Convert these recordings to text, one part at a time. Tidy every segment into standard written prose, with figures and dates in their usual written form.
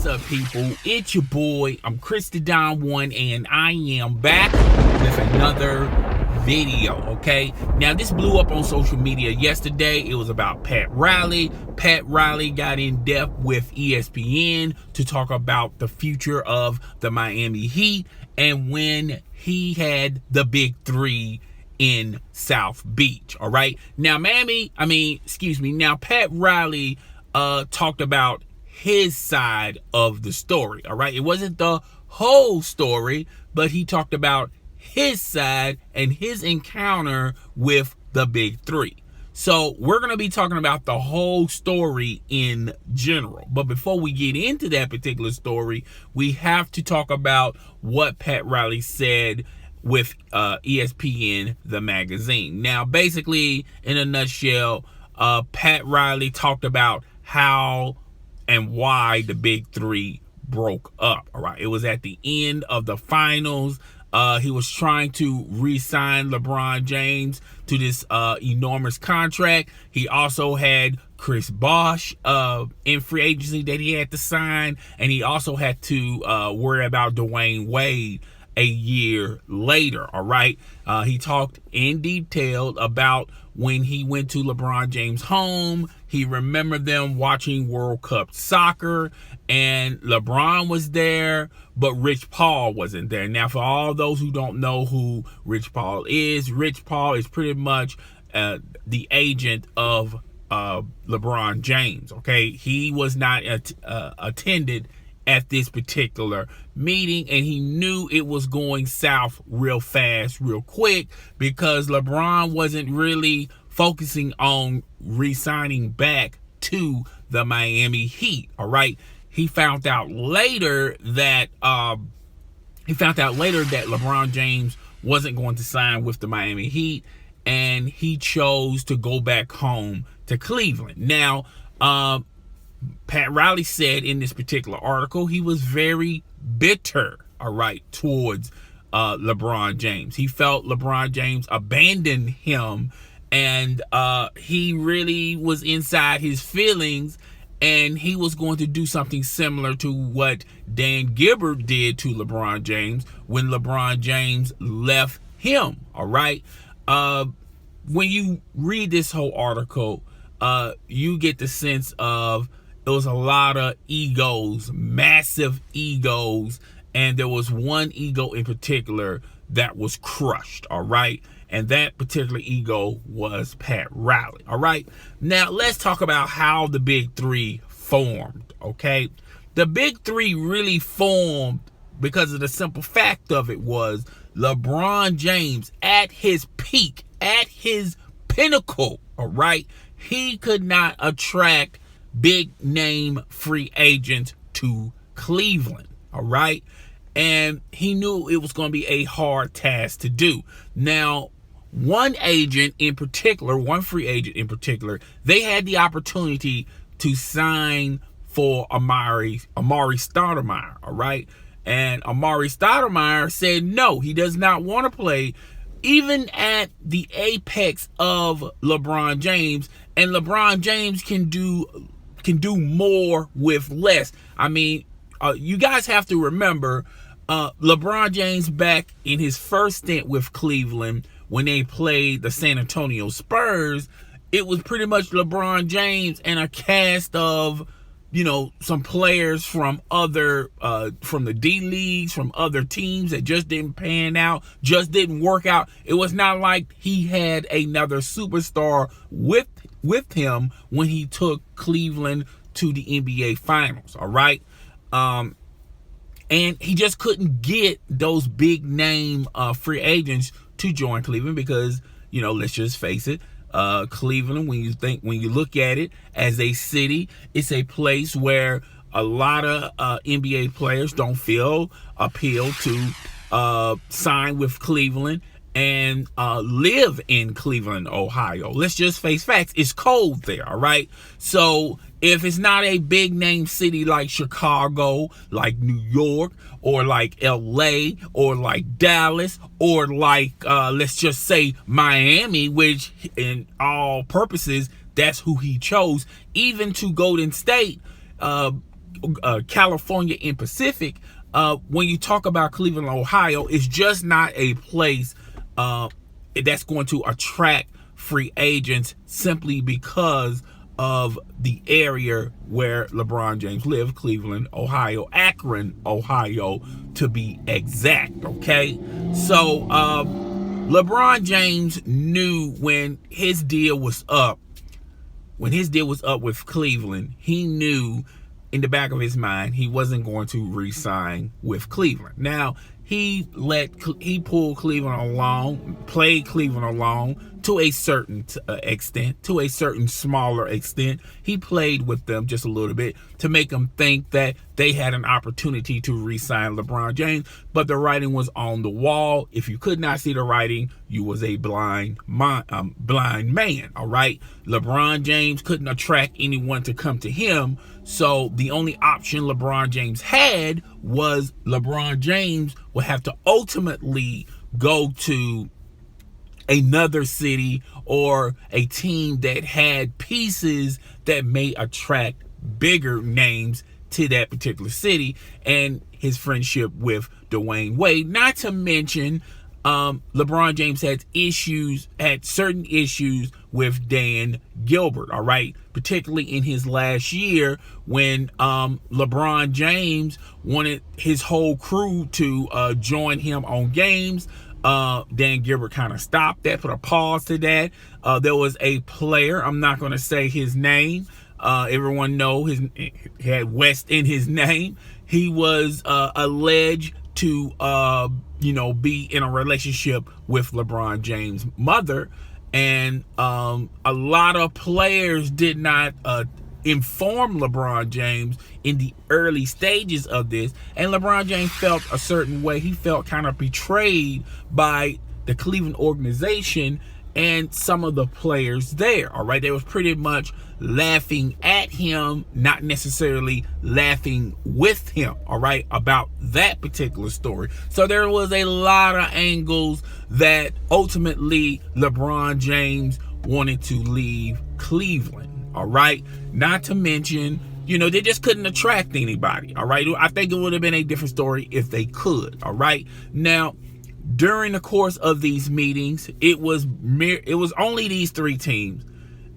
What's up, people? It's your boy. I'm Chris the Don One, and I am back with another video. Okay, now this blew up on social media yesterday. It was about Pat Riley. Pat Riley got in depth with ESPN to talk about the future of the Miami Heat and when he had the big three in South Beach. All right, now now Pat Riley talked about his side of the story. All right, it wasn't the whole story, but he talked about his side and his encounter with the big three. So we're going to be talking about the whole story in general. But before we get into that particular story, we have to talk about what Pat Riley said with ESPN The Magazine. Now, basically, in a nutshell, Pat Riley talked about how and why the big three broke up. All right, it was at the end of the finals. He was trying to re-sign LeBron James to this enormous contract. He also had Chris Bosh in free agency that he had to sign, and he also had to worry about Dwayne Wade a year later. All right, he talked in detail about when he went to LeBron James' home. He remembered them watching World Cup soccer, and LeBron was there, but Rich Paul wasn't there. Now, for all those who don't know who Rich Paul is pretty much the agent of LeBron James. Okay, he was not attended at this particular meeting, and he knew it was going south real fast, real quick, because LeBron wasn't really focusing on re-signing back to the Miami Heat. All right, he found out later that LeBron James wasn't going to sign with the Miami Heat, and he chose to go back home to Cleveland. Now, Pat Riley said in this particular article he was very bitter, all right, towards LeBron James. He felt LeBron James abandoned him, and he really was inside his feelings, and he was going to do something similar to what Dan Gilbert did to LeBron James when LeBron James left him. All right, when you read this whole article, you get the sense of it was a lot of egos, massive egos, and there was one ego in particular that was crushed. All right, and that particular ego was Pat Riley. All right, now let's talk about how the big three formed. Okay, the big three really formed because of the simple fact of it was LeBron James at his peak, at his pinnacle. All right, he could not attract big name free agents to Cleveland. All right, and he knew it was going to be a hard task to do. Now, one agent in particular, one free agent in particular, they had the opportunity to sign for Amari Stoudemire. All right, and Amari Stoudemire said no, he does not want to play even at the apex of LeBron James, and LeBron James can do more with less. I mean, you guys have to remember, LeBron James back in his first stint with Cleveland when they played the San Antonio Spurs, it was pretty much LeBron James and a cast of, some players from from the D leagues, from other teams that just didn't pan out, just didn't work out. It was not like he had another superstar with him when he took Cleveland to the NBA Finals. All right, and he just couldn't get those big name free agents to join Cleveland because, let's just face it, Cleveland, when you look at it as a city, it's a place where a lot of NBA players don't feel appealed to sign with Cleveland and live in Cleveland, Ohio. Let's just face facts. It's cold there, all right? So if it's not a big name city like Chicago, like New York, or like LA, or like Dallas, or like, let's just say Miami, which in all purposes, that's who he chose. Even to Golden State, California in Pacific, when you talk about Cleveland, Ohio, it's just not a place that's going to attract free agents simply because of the area where LeBron James lived, Cleveland, Ohio, Akron, Ohio, to be exact. Okay, so LeBron James knew when his deal was up. When his deal was up with Cleveland, he knew in the back of his mind he wasn't going to re-sign with Cleveland. Now, he pulled Cleveland along, played Cleveland along to a certain extent, to a certain smaller extent. He played with them just a little bit to make them think that they had an opportunity to re-sign LeBron James, but the writing was on the wall. If you could not see the writing, you was a blind man, all right? LeBron James couldn't attract anyone to come to him, so the only option LeBron James had was LeBron James would have to ultimately go to another city or a team that had pieces that may attract bigger names to that particular city, and his friendship with Dwayne Wade. Not to mention, LeBron James had certain issues with Dan Gilbert, all right? Particularly in his last year when LeBron James wanted his whole crew to join him on games. Dan Gilbert kind of stopped that, put a pause to that. There was a player, I'm not going to say his name. Everyone know he had West in his name. He was alleged to, be in a relationship with LeBron James' mother. And a lot of players did not inform LeBron James in the early stages of this, and LeBron James felt a certain way. He felt kind of betrayed by the Cleveland organization and some of the players there, all right? They was pretty much laughing at him, not necessarily laughing with him, all right, about that particular story. So there was a lot of angles that ultimately LeBron James wanted to leave Cleveland, all right? Not to mention, they just couldn't attract anybody, all right? I think it would have been a different story if they could, all right? Now, during the course of these meetings, it was only these three teams.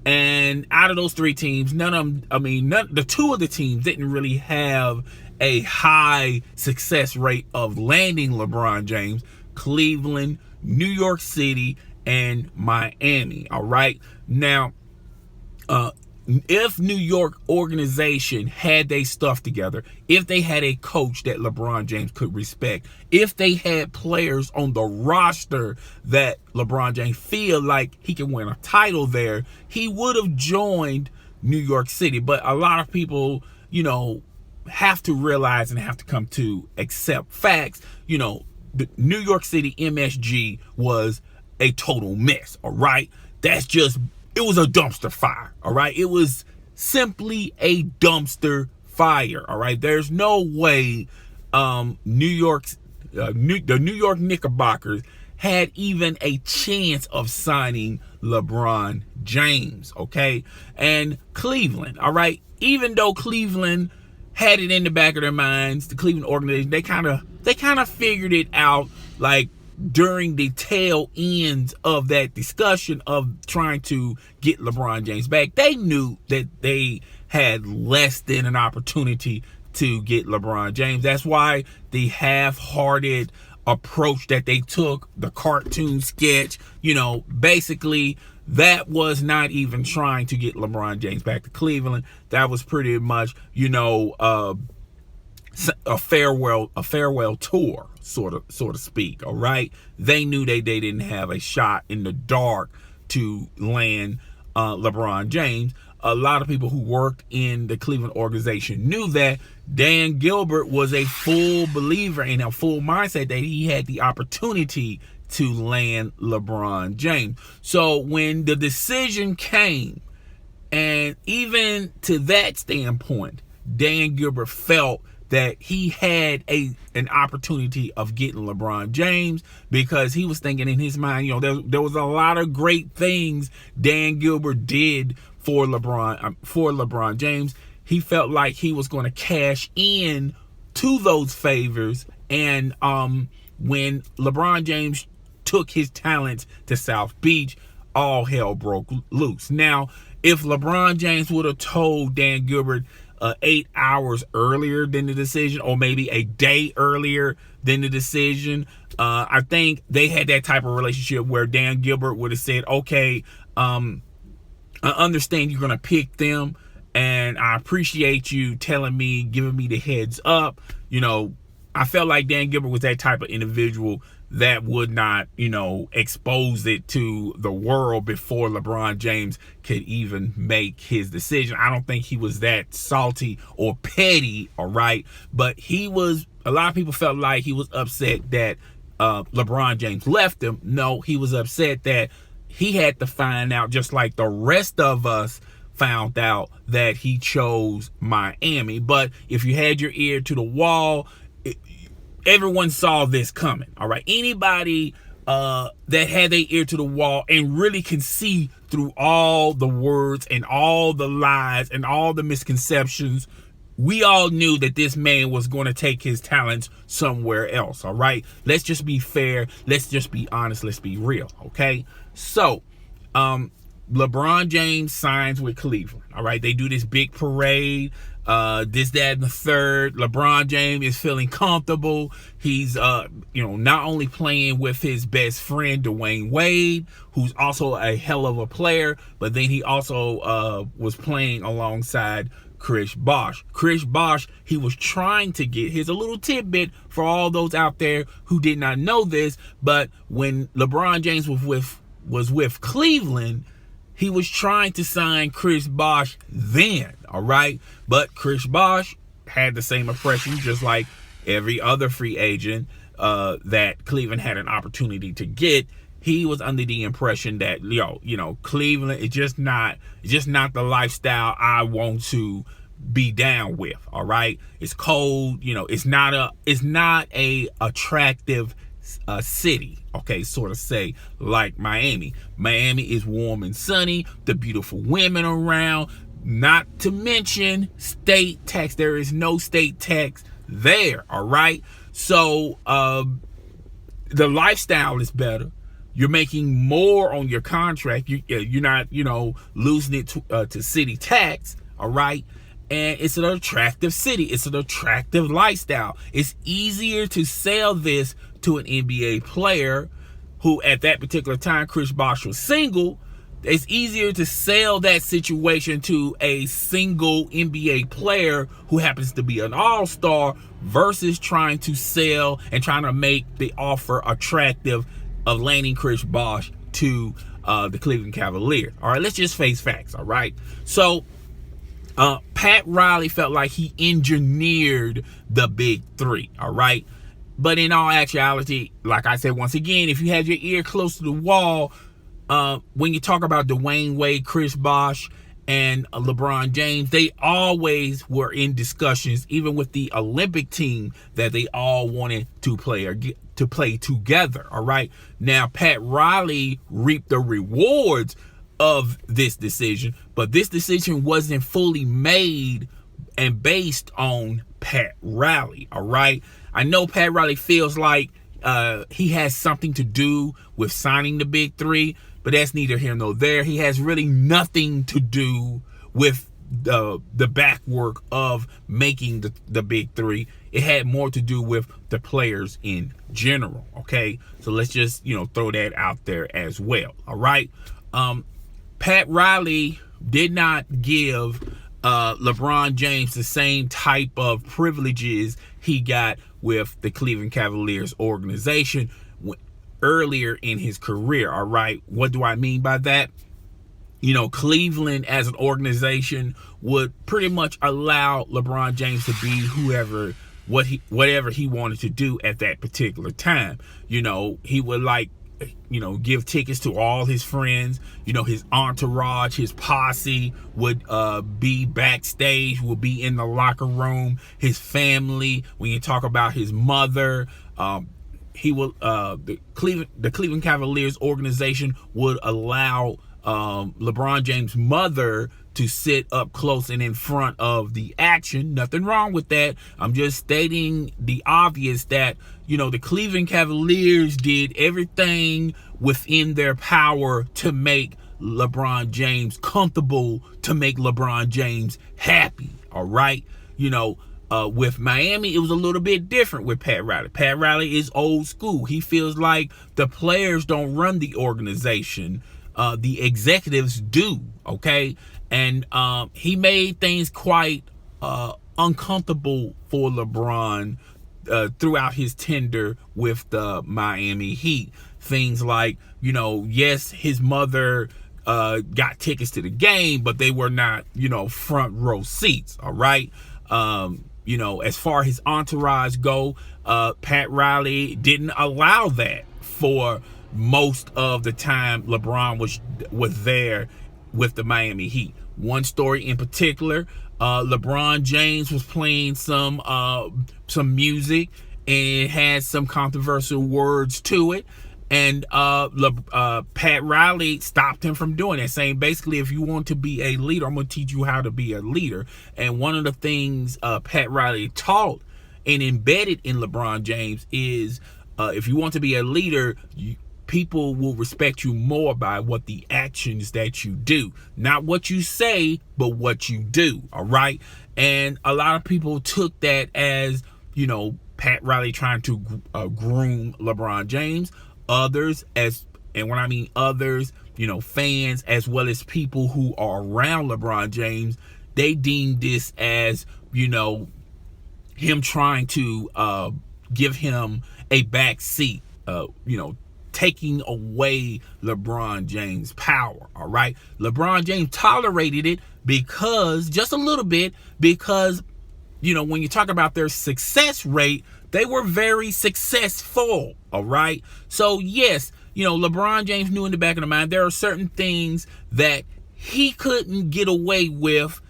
And out of those three teams, the two of the teams didn't really have a high success rate of landing LeBron James: Cleveland, New York City, and Miami, all right? Now, if New York organization had their stuff together, if they had a coach that LeBron James could respect, if they had players on the roster that LeBron James feel like he can win a title there, he would have joined New York City. But a lot of people, have to realize and have to come to accept facts. The New York City MSG was a total mess, all right? It was a dumpster fire, all right? It was simply a dumpster fire, all right? There's no way the New York Knickerbockers had even a chance of signing LeBron James, okay? And Cleveland, all right? Even though Cleveland had it in the back of their minds, the Cleveland organization, they kind of figured it out, like, during the tail ends of that discussion of trying to get LeBron James back. They knew that they had less than an opportunity to get LeBron James. That's why the half-hearted approach that they took, the cartoon sketch, basically that was not even trying to get LeBron James back to Cleveland. That was pretty much, a farewell tour, sort of speak, all right? They knew they didn't have a shot in the dark to land LeBron James. A lot of people who worked in the Cleveland organization knew that. Dan Gilbert was a full believer in a full mindset that he had the opportunity to land LeBron James. So when the decision came, and even to that standpoint, Dan Gilbert felt that he had an opportunity of getting LeBron James, because he was thinking in his mind, there was a lot of great things Dan Gilbert did for LeBron James. he felt like he was going to cash in to those favors. And when LeBron James took his talents to South Beach, all hell broke loose. Now, if LeBron James would have told Dan Gilbert 8 hours earlier than the decision, or maybe a day earlier than the decision, I think they had that type of relationship where Dan Gilbert would have said, okay, I understand you're going to pick them, and I appreciate you telling me, giving me the heads up. You know, I felt like Dan Gilbert was that type of individual that would not, you know, expose it to the world before LeBron James could even make his decision. I don't think he was that salty or petty, all right? But he was, a lot of people felt like he was upset that LeBron James left him. No, he was upset that he had to find out, just like the rest of us found out, that he chose Miami. But if you had your ear to the wall, everyone saw this coming, all right? Anybody that had their ear to the wall and really can see through all the words and all the lies and all the misconceptions, we all knew that this man was going to take his talents somewhere else, all right? Let's just be fair. Let's just be honest. Let's be real, okay? So, LeBron James signs with Cleveland, all right? They do this big parade, this, that, and the third. LeBron James is feeling comfortable. He's, not only playing with his best friend, Dwayne Wade, who's also a hell of a player, but then he also was playing alongside Chris Bosh. Chris Bosh, he was trying to get, here's a little tidbit for all those out there who did not know this, but when LeBron James was with Cleveland, he was trying to sign Chris Bosh then, all right? But Chris Bosh had the same impression, just like every other free agent that Cleveland had an opportunity to get. He was under the impression that, Cleveland is just not the lifestyle I want to be down with, all right? It's cold, it's not a attractive city, okay, sort of say, like Miami. Miami is warm and sunny, the beautiful women around, not to mention state tax. There is no state tax there, all right? So the lifestyle is better. You're making more on your contract. You're not, losing it to city tax, all right? And it's an attractive city. It's an attractive lifestyle. It's easier to sell this to an NBA player who, at that particular time, Chris Bosh was single. It's easier to sell that situation to a single NBA player who happens to be an all-star versus trying to sell and trying to make the offer attractive of landing Chris Bosh to the Cleveland Cavaliers. All right, let's just face facts, all right? So Pat Riley felt like he engineered the big three, all right? But in all actuality, like I said, once again, if you had your ear close to the wall, when you talk about Dwayne Wade, Chris Bosh, and LeBron James, they always were in discussions, even with the Olympic team, that they all wanted to play together, all right? Now, Pat Riley reaped the rewards of this decision, but this decision wasn't fully made and based on Pat Riley, all right? I know Pat Riley feels like he has something to do with signing the big three, but that's neither here nor there. He has really nothing to do with the back work of making the big three. It had more to do with the players in general, okay? So let's just, throw that out there as well, all right? Pat Riley did not give LeBron James the same type of privileges he got with the Cleveland Cavaliers organization earlier in his career, all right? What do I mean by that? Cleveland as an organization would pretty much allow LeBron James to be whatever he wanted to do at that particular time. He would give tickets to all his friends. His entourage, his posse would be backstage, would be in the locker room. His family, when you talk about his mother, he will the Cleveland Cavaliers organization would allow LeBron James' mother to sit up close and in front of the action. Nothing wrong with that. I'm just stating the obvious that, the Cleveland Cavaliers did everything within their power to make LeBron James comfortable, to make LeBron James happy. All right. With Miami, it was a little bit different with Pat Riley. Pat Riley is old school. He feels like the players don't run the organization. The executives do. Okay. And he made things quite uncomfortable for LeBron throughout his tenure with the Miami Heat. Things like, yes, his mother got tickets to the game, but they were not, front row seats. All right. As far as his entourage go, Pat Riley didn't allow that for most of the time LeBron was there with the Miami Heat. One story in particular, LeBron James was playing some music, and it had some controversial words to it. And Pat Riley stopped him from doing that, saying basically, if you want to be a leader, I'm going to teach you how to be a leader. And one of the things Pat Riley taught and embedded in LeBron James is if you want to be a leader, people will respect you more by what the actions that you do, not what you say, but what you do. All right. And a lot of people took that as, Pat Riley trying to groom LeBron James. Others, and when I mean others, fans as well as people who are around LeBron James, they deemed this as, him trying to give him a back seat, taking away LeBron James' power. All right. LeBron James tolerated it just a little bit, because, when you talk about their success rate, they were very successful. All right. So, yes, LeBron James knew in the back of the mind there are certain things that he couldn't get away with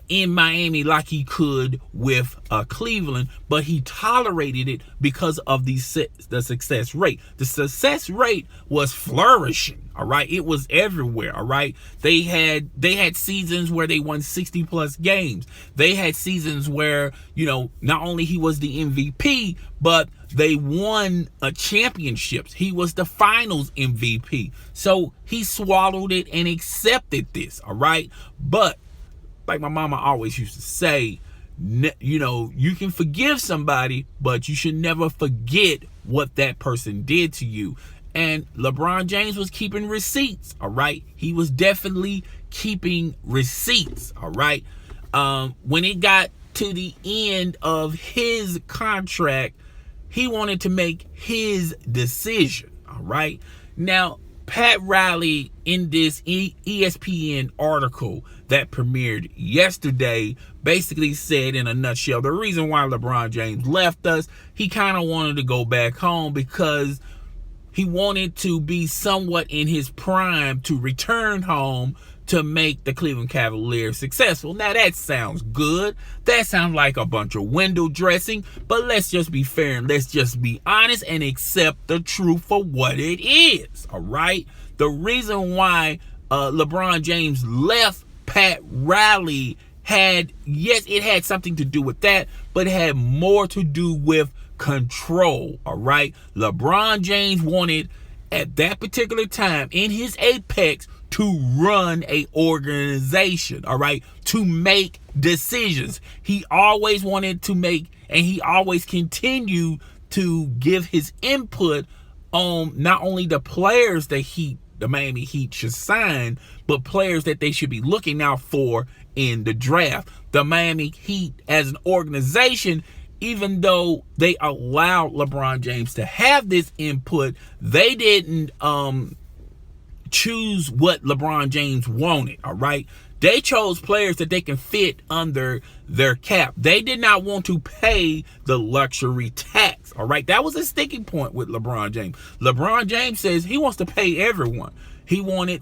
in Miami like he could with Cleveland, but he tolerated it because of the success rate. The success rate was flourishing. All right. It was everywhere. All right. They had seasons where they won 60 plus games. They had seasons where, not only he was the MVP, but they won championships. He was the finals MVP. So he swallowed it and accepted this. All right. But like my mama always used to say, you can forgive somebody, but you should never forget what that person did to you. And LeBron James was keeping receipts. All right. He was definitely keeping receipts. All right. When it got to the end of his contract, he wanted to make his decision. All right. Now, Pat Riley, in this ESPN article that premiered yesterday, basically said in a nutshell, the reason why LeBron James left us, he kind of wanted to go back home because he wanted to be somewhat in his prime to return home to make the Cleveland Cavaliers successful. Now, that sounds good. That sounds like a bunch of window dressing, but let's just be fair and let's just be honest and accept the truth for what it is. All right. The reason why LeBron James left Pat Riley it had something to do with that, but it had more to do with control. All right. LeBron James wanted at that particular time in his apex to run a organization. All right. To make decisions. He always wanted to make, and he always continued to give his input on not only the players the Miami Heat should sign, but players that they should be looking out for in the draft. The Miami Heat as an organization, even though they allowed LeBron James to have this input, they didn't choose what LeBron James wanted. All right. They chose players that they can fit under their cap. They did not want to pay the luxury tax. All right. That was a sticking point with LeBron James. LeBron James says he wants to pay everyone. He wanted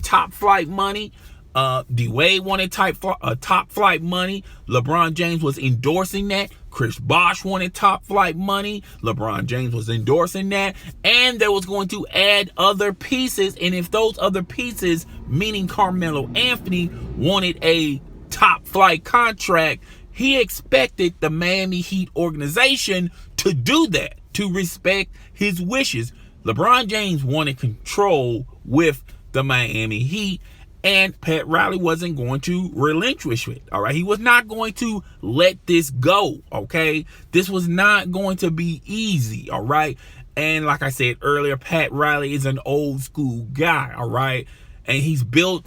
top flight money. D-Wade wanted top flight money. LeBron James was endorsing that. Chris Bosh wanted top flight money. LeBron James was endorsing that. And there was going to add other pieces. And if those other pieces, meaning Carmelo Anthony, wanted a top flight contract, he expected the Miami Heat organization to do that, to respect his wishes. LeBron James wanted control with the Miami Heat, and Pat Riley wasn't going to relinquish it. All right. He was not going to let this go. Okay. This was not going to be easy. All right. And like I said earlier, Pat Riley is an old school guy. All right. And he's built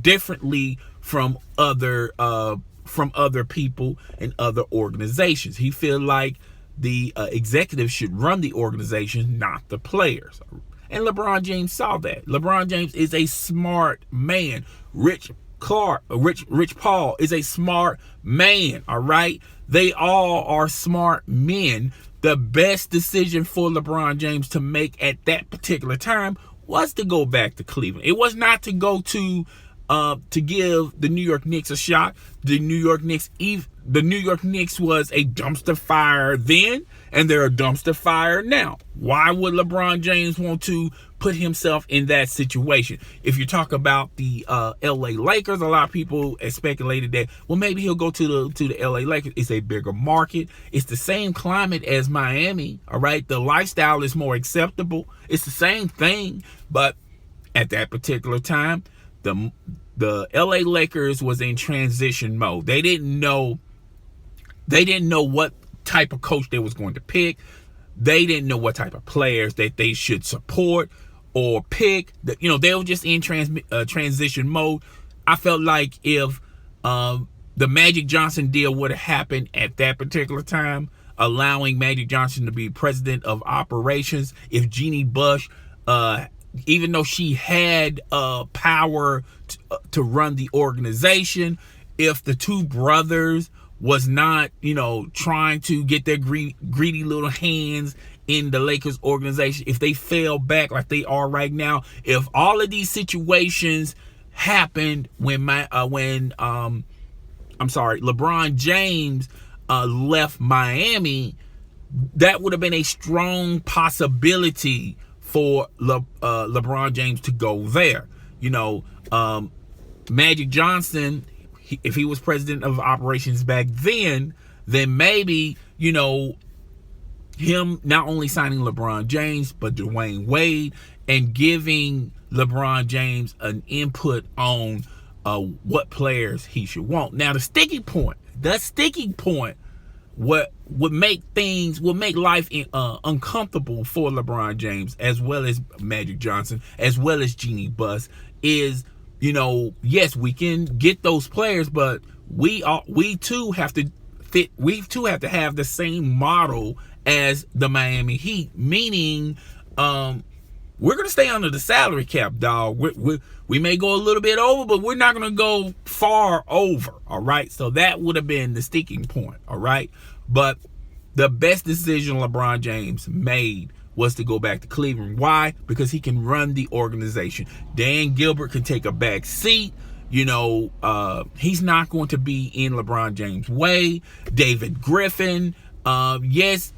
differently from other people and other organizations. He feels like the executives should run the organization, not the players. And LeBron James saw that. LeBron James is a smart man. Rich Paul is a smart man. All right. They all are smart men. The best decision for LeBron James to make at that particular time was to go back to Cleveland. It was not to go to give the New York Knicks a shot. The New York Knicks was a dumpster fire then, and they're a dumpster fire now. Why would LeBron James want to put himself in that situation? If you talk about the LA Lakers, a lot of people have speculated that, well, maybe he'll go to the LA Lakers. It's a bigger market. It's the same climate as Miami. All right. The lifestyle is more acceptable. It's the same thing. But at that particular time, the LA Lakers was in transition mode. They didn't know what type of coach they was going to pick. They didn't know what type of players that they should support or pick. They were just in transition mode. I felt like if the Magic Johnson deal would have happened at that particular time, allowing Magic Johnson to be president of operations, if Jeannie Buss, even though she had power to run the organization, if the two brothers was not, trying to get their greedy little hands in the Lakers organization, if they fell back like they are right now, if all of these situations happened when LeBron James left Miami, that would have been a strong possibility for LeBron James to go there. Magic Johnson, if he was president of operations back then maybe, him not only signing LeBron James, but Dwayne Wade, and giving LeBron James an input on what players he should want. Now, the sticking point, what would make life uncomfortable for LeBron James, as well as Magic Johnson, as well as Jeannie Buss, is, yes, we can get those players, but we too have to have the same model as the Miami Heat, meaning we're going to stay under the salary cap, dog. We may go a little bit over, but we're not going to go far over, all right? So that would have been the sticking point, all right? But the best decision LeBron James made was to go back to Cleveland. Why? Because he can run the organization. Dan Gilbert can take a back seat. He's not going to be in LeBron James' way. David Griffin, yes,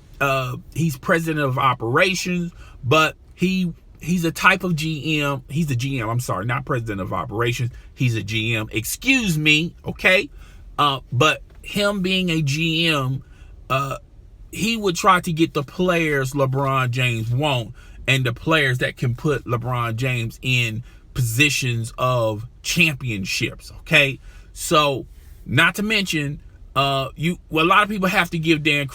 he's president of operations, but he's a type of GM. He's a GM. I'm sorry, not president of operations. He's a GM. Excuse me. Okay. But him being a GM, he would try to get the players LeBron James want, and the players that can put LeBron James in positions of championships. Okay. So, not to mention, a lot of people have to give Dan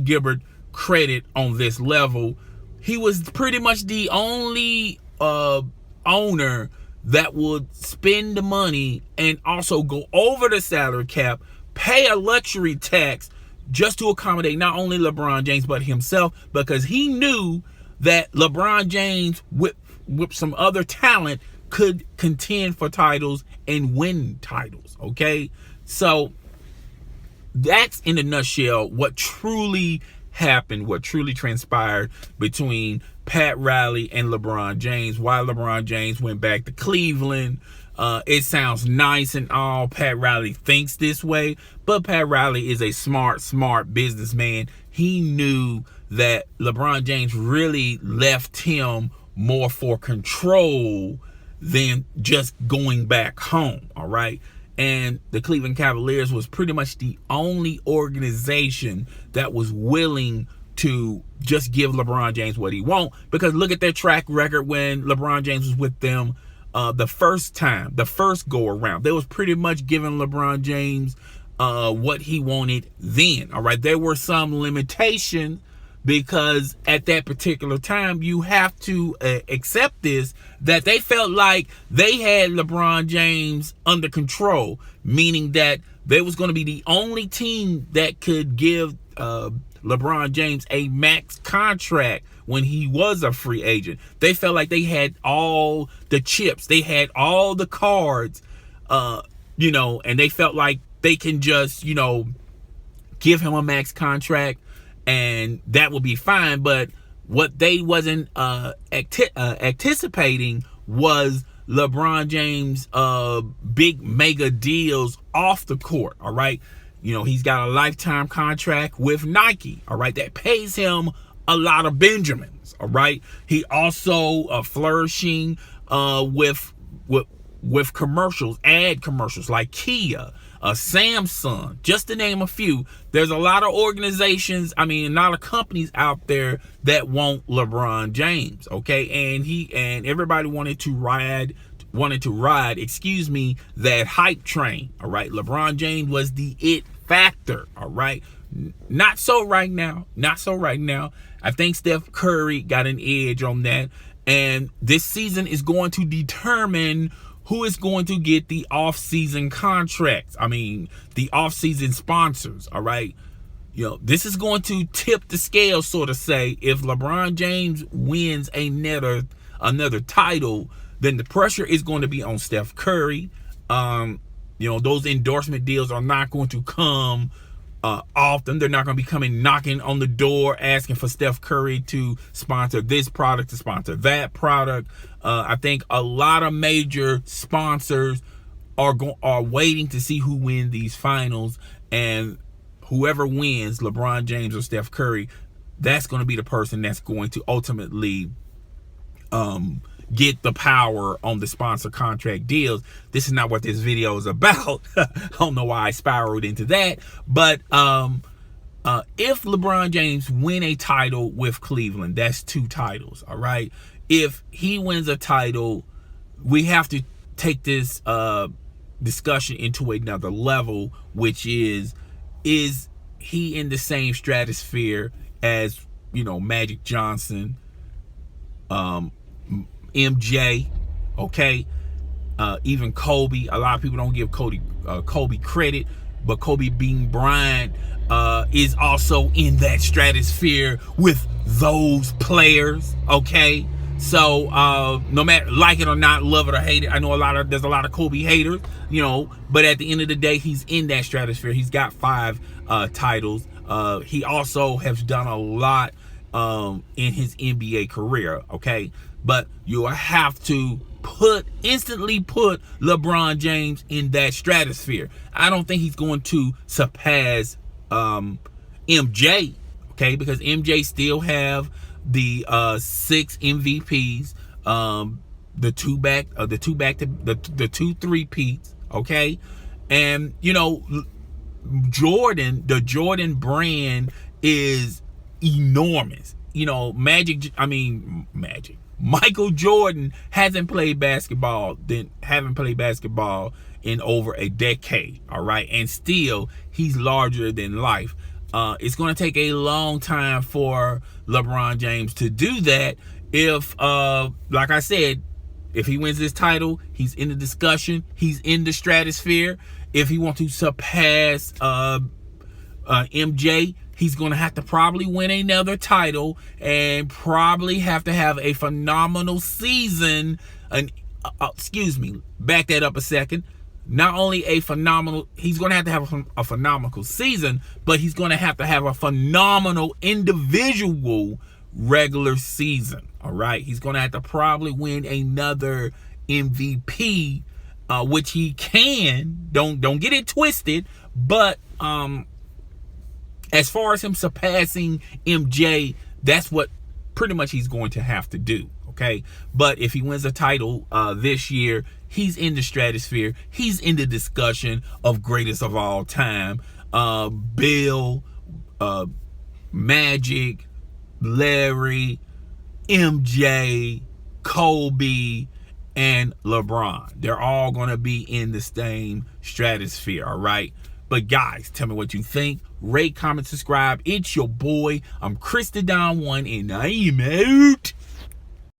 Gilbert credit on this level. He was pretty much the only owner that would spend the money and also go over the salary cap, pay a luxury tax just to accommodate not only LeBron James but himself, because he knew that LeBron James with some other talent could contend for titles and win titles. Okay, so that's in a nutshell what truly happened, what truly transpired between Pat Riley and LeBron James, why LeBron James went back to Cleveland. It sounds nice and all. Pat Riley thinks this way, but Pat Riley is a smart businessman. He knew that LeBron James really left him more for control than just going back home. All right. And the Cleveland Cavaliers was pretty much the only organization that was willing to just give LeBron James what he wants. Because look at their track record when LeBron James was with them the first go around. They was pretty much giving LeBron James what he wanted then. All right. There were some limitations because at that particular time, you have to accept this, that they felt like they had LeBron James under control, meaning that they was going to be the only team that could give LeBron James a max contract when he was a free agent. They felt like they had all the chips, they had all the cards, and they felt like they can just, give him a max contract and that will be fine. But what they wasn't anticipating was LeBron James big mega deals off the court. All right. He's got a lifetime contract with Nike. All right. That pays him a lot of Benjamins. All right. He also flourishing with commercials, ad commercials like Kia, Samsung, just to name a few. There's a lot of organizations, a lot of companies out there that want LeBron James. Okay. And everybody wanted to ride, that hype train. All right. LeBron James was the it factor. All right. Not so right now. I think Steph Curry got an edge on that. And this season is going to determine who is going to get the off-season contracts. The off-season sponsors. All right. This is going to tip the scale, sort of say, if LeBron James wins another title, then the pressure is going to be on Steph Curry. Those endorsement deals are not going to come often. They're not going to be coming knocking on the door asking for Steph Curry to sponsor this product, to sponsor that product. I think a lot of major sponsors are waiting to see who wins these finals, and whoever wins, LeBron James or Steph Curry, that's going to be the person that's going to ultimately get the power on the sponsor contract deals. This is not what this video is about. I don't know why I spiraled into that, but if LeBron James win a title with Cleveland, that's 2 titles. All right. If he wins a title, we have to take this discussion into another level, which is he in the same stratosphere as Magic Johnson, MJ, okay, even Kobe. A lot of people don't give Kobe credit, but Kobe Bean Bryant is also in that stratosphere with those players, okay? So no matter like it or not, love it or hate it, I know there's a lot of Kobe haters, but at the end of the day, he's in that stratosphere. He's got 5 titles. He also has done a lot in his NBA career, okay? But you have to instantly put LeBron James in that stratosphere. I don't think he's going to surpass MJ, okay? Because MJ still have the 6 MVPs, the 2 3-peats, okay? And the Jordan brand is enormous. Michael Jordan haven't played basketball in over a decade, all right? And still, he's larger than life. It's going to take a long time for LeBron James to do that. If, like I said, if he wins this title, he's in the discussion. He's in the stratosphere. If he wants to surpass MJ, he's going to have to probably win another title and probably have to have a phenomenal season. Back that up a second. not only he's going to have a phenomenal season, but he's going to have a phenomenal individual regular season. All right. He's going to have to probably win another MVP, which he can. Don't get it twisted. But as far as him surpassing MJ, that's what pretty much he's going to have to do. Okay. But if he wins a title this year, he's in the stratosphere. He's in the discussion of greatest of all time. Bill, Magic, Larry, MJ, Kobe, and LeBron. They're all going to be in the same stratosphere, all right? But guys, tell me what you think. Rate, comment, subscribe. It's your boy. I'm Chris the Don One, and I am out.